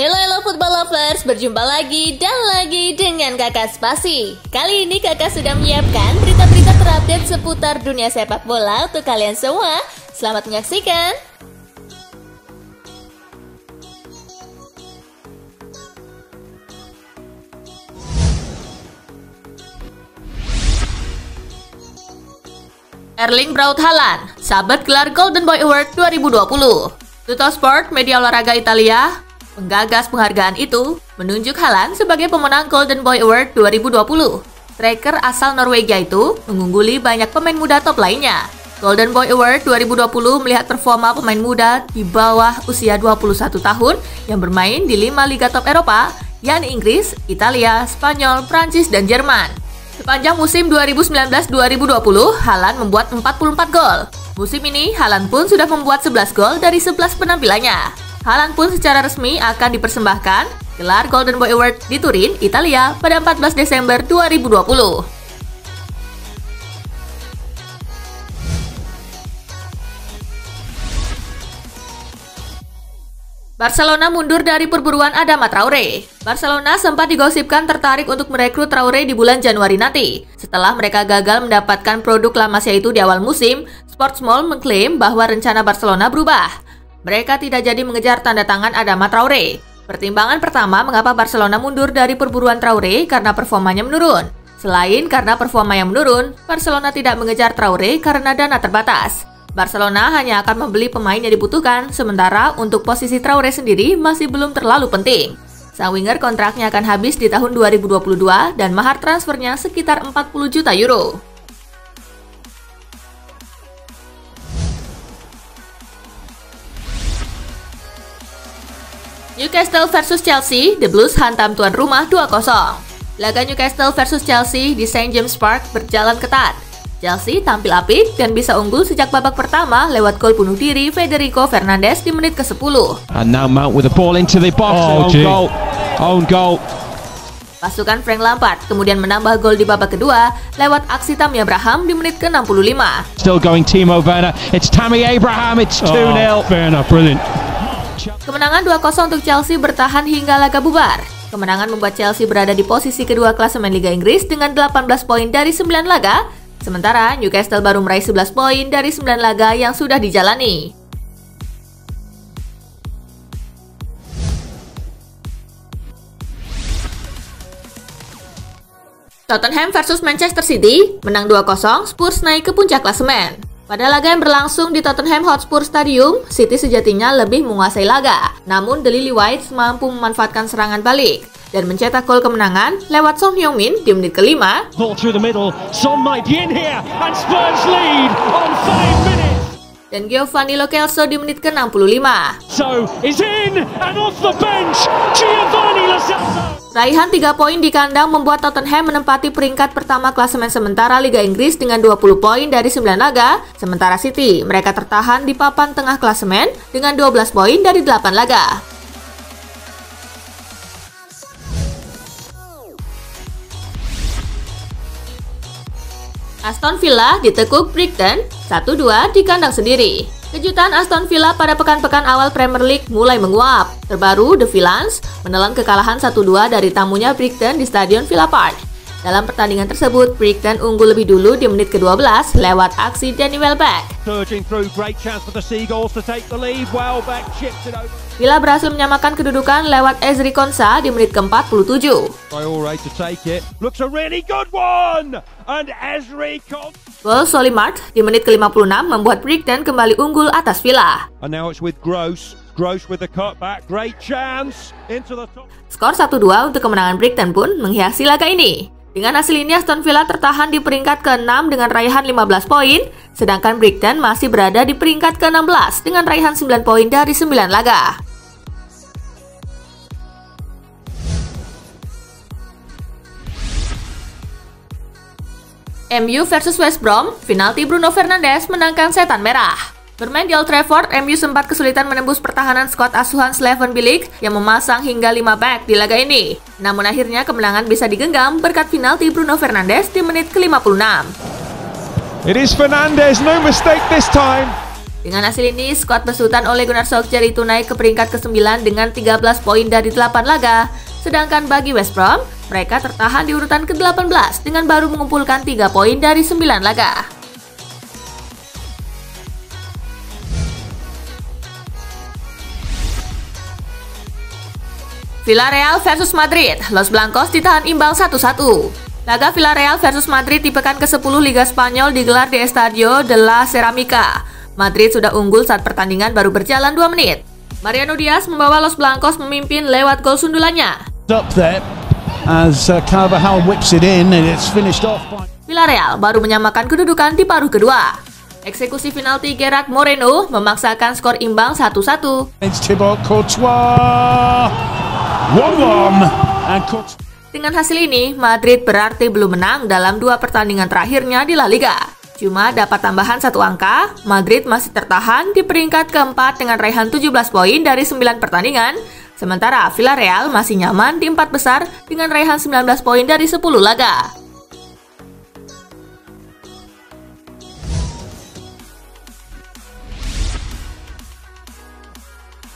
Hello football lovers, berjumpa lagi dan lagi dengan Kakak Spasi. Kali ini Kakak sudah menyiapkan berita-berita terupdate seputar dunia sepak bola untuk kalian semua. Selamat menyaksikan. Erling Braut Haaland, sahabat gelar Golden Boy Award 2020. Tuttosport, media olahraga Italia, penggagas penghargaan itu, menunjuk Haaland sebagai pemenang Golden Boy Award 2020. Striker asal Norwegia itu mengungguli banyak pemain muda top lainnya. Golden Boy Award 2020 melihat performa pemain muda di bawah usia 21 tahun yang bermain di 5 liga top Eropa, yakni Inggris, Italia, Spanyol, Prancis, dan Jerman. Sepanjang musim 2019-2020, Haaland membuat 44 gol. Musim ini, Haaland pun sudah membuat 11 gol dari 11 penampilannya. Haaland pun secara resmi akan dipersembahkan gelar Golden Boy Award di Turin, Italia pada 14 Desember 2020. Barcelona mundur dari perburuan Adama Traore. Barcelona sempat digosipkan tertarik untuk merekrut Traore di bulan Januari nanti. Setelah mereka gagal mendapatkan produk La Masia itu di awal musim, Sportsmall mengklaim bahwa rencana Barcelona berubah. Mereka tidak jadi mengejar tanda tangan Adama Traore. Pertimbangan pertama mengapa Barcelona mundur dari perburuan Traore karena performanya menurun. Selain karena performa yang menurun, Barcelona tidak mengejar Traore karena dana terbatas. Barcelona hanya akan membeli pemain yang dibutuhkan, sementara untuk posisi Traore sendiri masih belum terlalu penting. Sang winger kontraknya akan habis di tahun 2022 dan mahar transfernya sekitar 40 juta euro. Newcastle versus Chelsea, The Blues hantam tuan rumah 2-0. Laga Newcastle versus Chelsea di St. James Park berjalan ketat. Chelsea tampil apik dan bisa unggul sejak babak pertama lewat gol bunuh diri Federico Fernandes di menit ke-10. And now Mount with the ball into the box. Own goal. Pasukan Frank Lampard kemudian menambah gol di babak kedua lewat aksi Tammy Abraham di menit ke-65. Still going Timo Werner. It's Tammy Abraham. It's 2-0. Fair enough, brilliant. Kemenangan 2-0 untuk Chelsea bertahan hingga laga bubar. Kemenangan membuat Chelsea berada di posisi kedua klasemen Liga Inggris dengan 18 poin dari 9 laga. Sementara Newcastle baru meraih 11 poin dari 9 laga yang sudah dijalani. Tottenham versus Manchester City, menang 2-0, Spurs naik ke puncak klasemen. Pada laga yang berlangsung di Tottenham Hotspur Stadium, City sejatinya lebih menguasai laga. Namun The Lily-Whites mampu memanfaatkan serangan balik dan mencetak gol kemenangan lewat Son Heung-min di menit ke-5. Ball through the middle. Son might be in here and Spurs lead on 5 minutes. Dan Giovanni Lo Celso di menit ke-65. So is in and off the bench. Giovanni Lo Celso. Raihan 3 poin di kandang membuat Tottenham menempati peringkat pertama klasemen sementara Liga Inggris dengan 20 poin dari 9 laga. Sementara City, mereka tertahan di papan tengah klasemen dengan 12 poin dari 8 laga. Aston Villa ditekuk Brighton 1-2 di kandang sendiri. Kejutan Aston Villa pada pekan-pekan awal Premier League mulai menguap. Terbaru, The Villans menelan kekalahan 1-2 dari tamunya Brighton di Stadion Villa Park. Dalam pertandingan tersebut, Brighton unggul lebih dulu di menit ke-12 lewat aksi Danny Welbeck. Villa berhasil menyamakan kedudukan lewat Ezri Konsa di menit ke-47. Gol Solimart di menit ke-56 membuat Brighton kembali unggul atas Villa. Skor 1-2 untuk kemenangan Brighton pun menghiasi laga ini. Dengan hasil ini, Aston Villa tertahan di peringkat ke-6 dengan raihan 15 poin, sedangkan Brighton masih berada di peringkat ke-16 dengan raihan 9 poin dari 9 laga. MU versus West Brom, penalti Bruno Fernandes menangkan setan merah. Bermain di Old Trafford, MU sempat kesulitan menembus pertahanan skuad asuhan Slaven Bilic yang memasang hingga 5 back di laga ini. Namun akhirnya kemenangan bisa digenggam berkat penalti Bruno Fernandes di menit ke-56. It is Fernandes, no mistake this time. Dengan hasil ini, skuad besutan Ole Gunnar Solskjaer itu naik ke peringkat ke-9 dengan 13 poin dari 8 laga. Sedangkan bagi West Brom, mereka tertahan di urutan ke-18 dengan baru mengumpulkan 3 poin dari 9 laga. Villarreal versus Madrid, Los Blancos ditahan imbang 1-1. Laga Villarreal versus Madrid di pekan ke-10 Liga Spanyol digelar di Estadio de la Cerámica. Madrid sudah unggul saat pertandingan baru berjalan 2 menit. Mariano Diaz membawa Los Blancos memimpin lewat gol sundulannya. Villarreal baru menyamakan kedudukan di paruh kedua. Eksekusi penalti Gerard Moreno memaksakan skor imbang 1-1. Dengan hasil ini, Madrid berarti belum menang dalam 2 pertandingan terakhirnya di La Liga. Cuma dapat tambahan 1 angka, Madrid masih tertahan di peringkat keempat dengan raihan 17 poin dari 9 pertandingan, sementara Villarreal masih nyaman di 4 besar dengan raihan 19 poin dari 10 laga.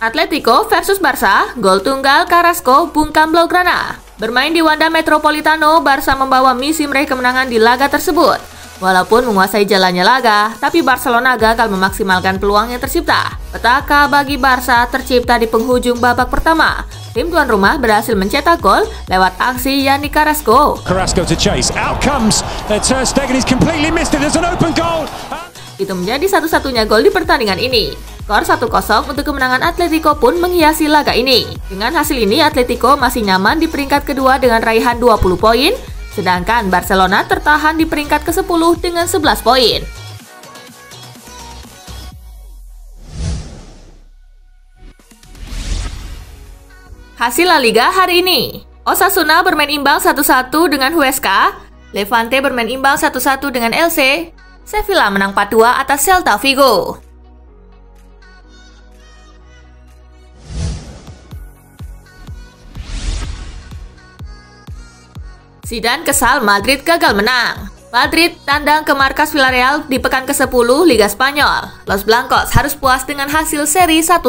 Atletico versus Barca, gol tunggal Carrasco bungkam Blaugrana. Bermain di Wanda Metropolitano, Barca membawa misi meraih kemenangan di laga tersebut. Walaupun menguasai jalannya laga, tapi Barcelona gagal memaksimalkan peluang yang tercipta. Petaka bagi Barca tercipta di penghujung babak pertama. Tim tuan rumah berhasil mencetak gol lewat aksi Yannick Carrasco. Carrasco to chase. Out comes Ter Stegen. He's completely missed it. There's an open goal. Itu menjadi satu-satunya gol di pertandingan ini. Skor 1-0 untuk kemenangan Atletico pun menghiasi laga ini. Dengan hasil ini, Atletico masih nyaman di peringkat kedua dengan raihan 20 poin, sedangkan Barcelona tertahan di peringkat ke-10 dengan 11 poin. Hasil La Liga hari ini. Osasuna bermain imbang 1-1 dengan Huesca, Levante bermain imbang 1-1 dengan Elche, Sevilla menang 4-2 atas Celta Vigo. Zidane kesal Madrid gagal menang. Madrid tandang ke markas Villarreal di pekan ke-10 Liga Spanyol. Los Blancos harus puas dengan hasil seri 1-1.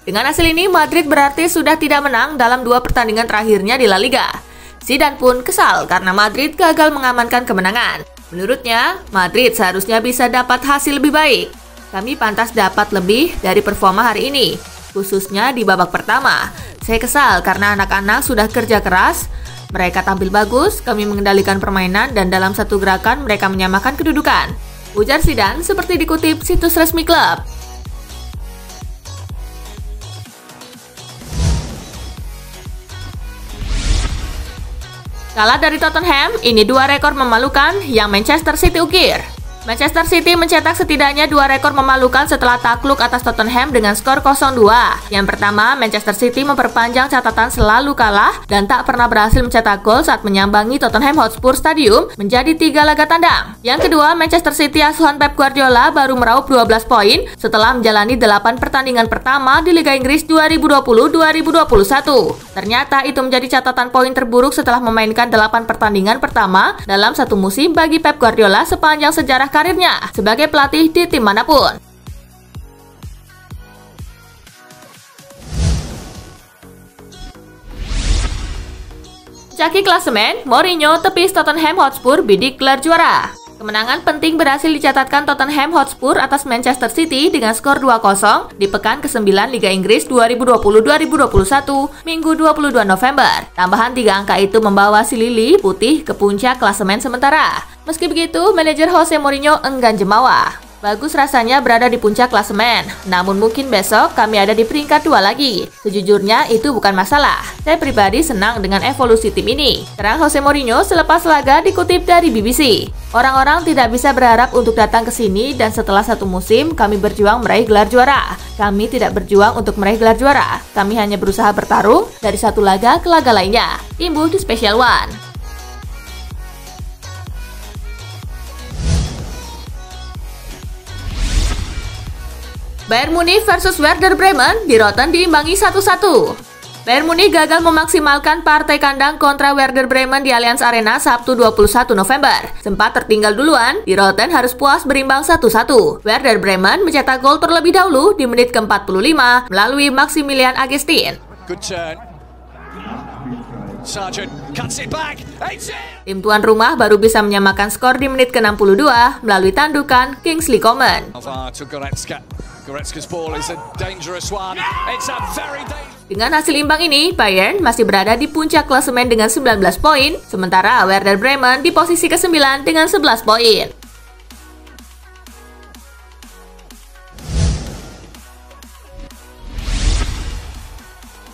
Dengan hasil ini, Madrid berarti sudah tidak menang dalam 2 pertandingan terakhirnya di La Liga. Zidane pun kesal karena Madrid gagal mengamankan kemenangan. Menurutnya, Madrid seharusnya bisa dapat hasil lebih baik. Kami pantas dapat lebih dari performa hari ini, khususnya di babak pertama. Saya kesal karena anak-anak sudah kerja keras. Mereka tampil bagus, kami mengendalikan permainan, dan dalam satu gerakan mereka menyamakan kedudukan. Ujar Zidane seperti dikutip situs resmi klub. Kalah dari Tottenham, ini 2 rekor memalukan yang Manchester City ukir. Manchester City mencetak setidaknya 2 rekor memalukan setelah takluk atas Tottenham dengan skor 0-2. Yang pertama, Manchester City memperpanjang catatan selalu kalah dan tak pernah berhasil mencetak gol saat menyambangi Tottenham Hotspur Stadium menjadi 3 laga tandang. Yang kedua, Manchester City asuhan Pep Guardiola baru meraup 12 poin setelah menjalani 8 pertandingan pertama di Liga Inggris 2020-2021. Ternyata itu menjadi catatan poin terburuk setelah memainkan 8 pertandingan pertama dalam satu musim bagi Pep Guardiola sepanjang sejarah karirnya sebagai pelatih di tim manapun. Puncaki klasemen, Mourinho tepis Tottenham Hotspur bidik gelar juara. Kemenangan penting berhasil dicatatkan Tottenham Hotspur atas Manchester City dengan skor 2-0 di pekan ke-9 Liga Inggris 2020-2021, Minggu 22 November. Tambahan 3 angka itu membawa si Lili Putih ke puncak klasemen sementara. Meski begitu, manajer Jose Mourinho enggan jemawa. Bagus rasanya berada di puncak klasemen, namun mungkin besok kami ada di peringkat 2 lagi. Sejujurnya itu bukan masalah. Saya pribadi senang dengan evolusi tim ini. Terang Jose Mourinho selepas laga dikutip dari BBC. Orang-orang tidak bisa berharap untuk datang ke sini dan setelah satu musim kami berjuang meraih gelar juara. Kami tidak berjuang untuk meraih gelar juara. Kami hanya berusaha bertarung dari satu laga ke laga lainnya. Imbuh di Special One. Bayern Munich versus Werder Bremen di Rotten diimbangi 1-1. Bayern Munich gagal memaksimalkan partai kandang kontra Werder Bremen di Allianz Arena Sabtu 21 November. Sempat tertinggal duluan, di Rotten harus puas berimbang 1-1. Werder Bremen mencetak gol terlebih dahulu di menit ke-45 melalui Maximilian Augustin. Good turn. Sargent cuts it back. Tim tuan rumah baru bisa menyamakan skor di menit ke-62 melalui tandukan Kingsley Coman. Goretzka's ball is a dangerous one. It's a very dangerous. Dengan hasil imbang ini, Bayern masih berada di puncak klasemen dengan 19 poin, sementara Werder Bremen di posisi ke-9 dengan 11 poin.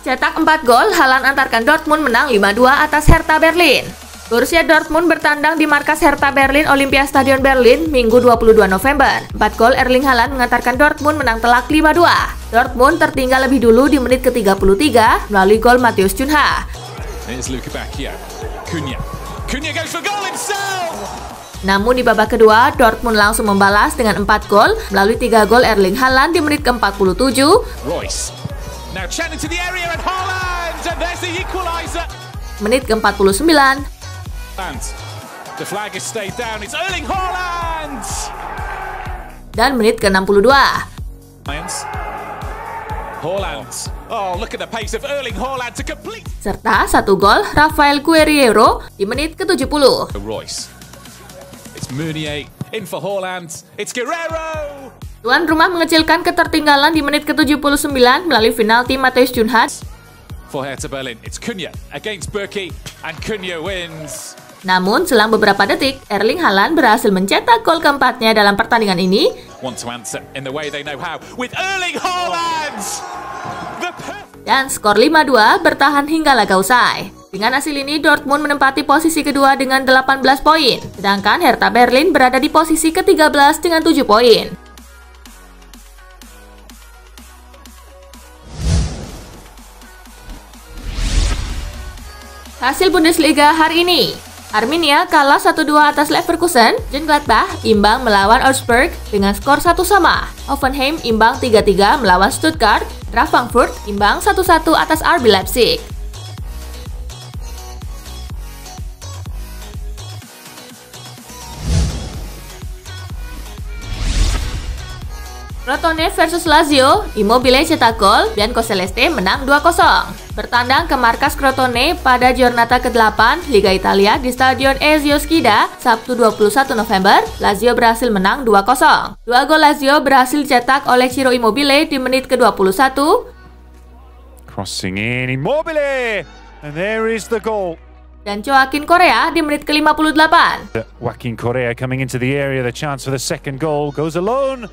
Cetak 4 gol, Haaland antarkan Dortmund menang 5-2 atas Hertha Berlin. Borussia Dortmund bertandang di markas Hertha Berlin Olympiastadion Berlin Minggu 22 November. 4 gol Erling Haaland mengantarkan Dortmund menang telak 5-2. Dortmund tertinggal lebih dulu di menit ke-33 melalui gol Matheus Cunha. Namun di babak kedua, Dortmund langsung membalas dengan 4 gol melalui 3 gol Erling Haaland di menit ke-47. Royce. Now channel to the area and Haaland, and there's the equalizer. Menit ke-49. The flag has stayed down. It's Erling Haaland. Dan menit ke-62. Haaland. Oh, look at the pace of Erling Haaland to complete. Serta 1 gol Rafael Guerreiro di menit ke-70. Royce. It's Meunier in for Haaland. It's Guerreiro. Tuan rumah mengecilkan ketertinggalan di menit ke-79 melalui penalti Matheus Cunha. For Hertha Berlin, it's Cunha against Berkey, and Cunha wins. Namun, selang beberapa detik, Erling Haaland berhasil mencetak gol keempatnya dalam pertandingan ini. Want to answer in the way they know how with Erling Haaland. Dan skor 5-2 bertahan hingga laga usai. Dengan hasil ini, Dortmund menempati posisi kedua dengan 18 poin, sedangkan Hertha Berlin berada di posisi ke-13 dengan 7 poin. Hasil Bundesliga hari ini, Arminia kalah 1-2 atas Leverkusen, Gladbach imbang melawan Augsburg dengan skor 1-1. Hoffenheim imbang 3-3 melawan Stuttgart, Frankfurt imbang 1-1 atas RB Leipzig. Crotone versus Lazio, Immobile cetak gol, Bianco Celeste menang 2-0. Bertandang ke markas Crotone pada Giornata ke-8 Liga Italia di Stadion Ezio Schida, Sabtu 21 November, Lazio berhasil menang 2-0. 2 gol Lazio berhasil dicetak oleh Ciro Immobile di menit ke-21. Crossing in, Immobile! And there is the goal. Dan Joaquin Correa di menit ke-58. Joaquin Correa coming into the area, the chance for the second goal, goes alone.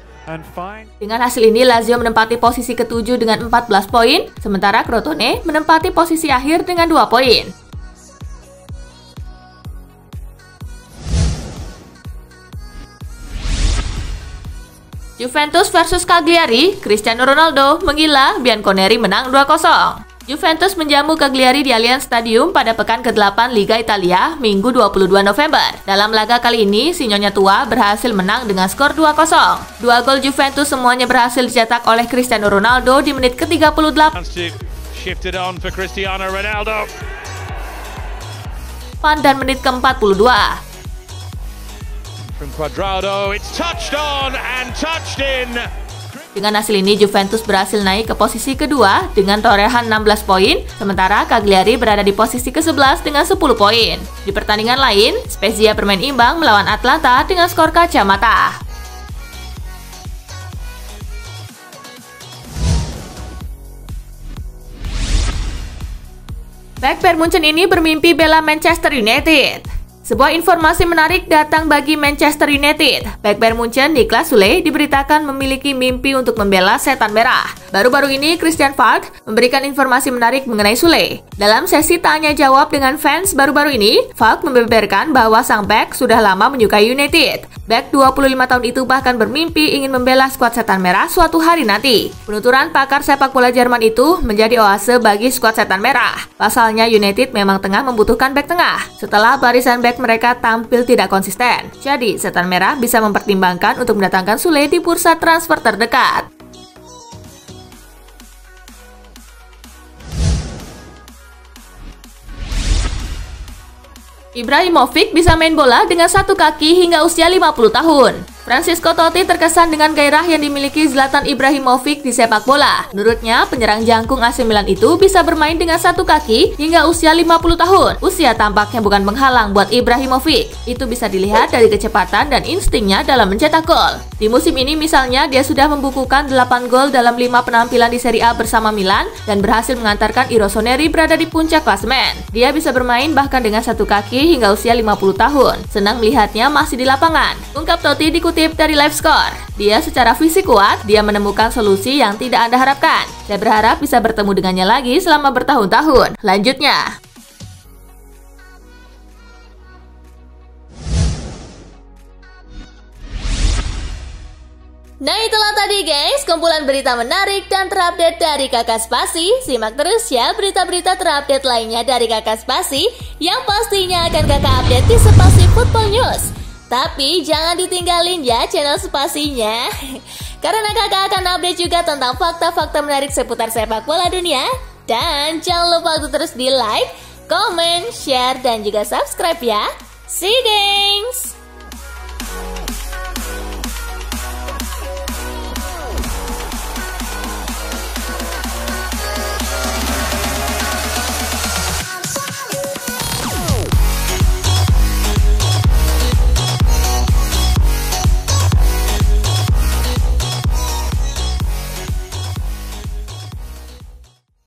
Dengan hasil ini, Lazio menempati posisi ke-7 dengan 14 poin, sementara Crotone menempati posisi akhir dengan 2 poin. Juventus versus Cagliari, Cristiano Ronaldo menggila, Bianconeri menang 2-0. Juventus menjamu Cagliari di Allianz Stadium pada pekan ke-8 Liga Italia Minggu 22 November. Dalam laga kali ini, si Nyonya Tua berhasil menang dengan skor 2-0. 2 gol Juventus semuanya berhasil dicetak oleh Cristiano Ronaldo di menit ke-38 dan menit ke-42. From Cuadrado, it's touched on and touched in. Dengan hasil ini, Juventus berhasil naik ke posisi kedua dengan torehan 16 poin, sementara Cagliari berada di posisi ke-11 dengan 10 poin. Di pertandingan lain, Spezia bermain imbang melawan Atlanta dengan skor kacamata. Bek Bayern Munchen ini bermimpi bela Manchester United. Sebuah informasi menarik datang bagi Manchester United. Bek Bayern Munchen, Niklas Süle, diberitakan memiliki mimpi untuk membela Setan Merah. Baru-baru ini, Christian Falk memberikan informasi menarik mengenai Süle. Dalam sesi tanya-jawab dengan fans baru-baru ini, Falk membeberkan bahwa sang bek sudah lama menyukai United. Bek 25 tahun itu bahkan bermimpi ingin membela skuad Setan Merah suatu hari nanti. Penuturan pakar sepak bola Jerman itu menjadi oase bagi skuad Setan Merah. Pasalnya, United memang tengah membutuhkan bek tengah setelah barisan bek mereka tampil tidak konsisten. Jadi, Setan Merah bisa mempertimbangkan untuk mendatangkan Süle di bursa transfer terdekat. Ibrahimovic bisa main bola dengan satu kaki hingga usia 50 tahun. Francisco Totti terkesan dengan gairah yang dimiliki Zlatan Ibrahimovic di sepak bola. Menurutnya, penyerang jangkung AC Milan itu bisa bermain dengan satu kaki hingga usia 50 tahun. Usia tampaknya bukan penghalang buat Ibrahimovic. Itu bisa dilihat dari kecepatan dan instingnya dalam mencetak gol. Di musim ini misalnya, dia sudah membukukan 8 gol dalam 5 penampilan di Serie A bersama Milan dan berhasil mengantarkan I Rossoneri berada di puncak klasemen. Dia bisa bermain bahkan dengan satu kaki hingga usia 50 tahun. Senang melihatnya masih di lapangan. Ungkap Totti dikutip dari LiveScore. Dia secara fisik kuat, dia menemukan solusi yang tidak Anda harapkan. Saya berharap bisa bertemu dengannya lagi selama bertahun-tahun. Lanjutnya. Nah itulah tadi guys, kumpulan berita menarik dan terupdate dari Kakak Spasi. Simak terus ya berita-berita terupdate lainnya dari Kakak Spasi yang pastinya akan Kakak update di Spasi Football News. Tapi jangan ditinggalin ya channel Spasinya, karena kakak akan update juga tentang fakta-fakta menarik seputar sepak bola dunia. Dan jangan lupa untuk terus di like, comment, share, dan juga subscribe ya. See you guys!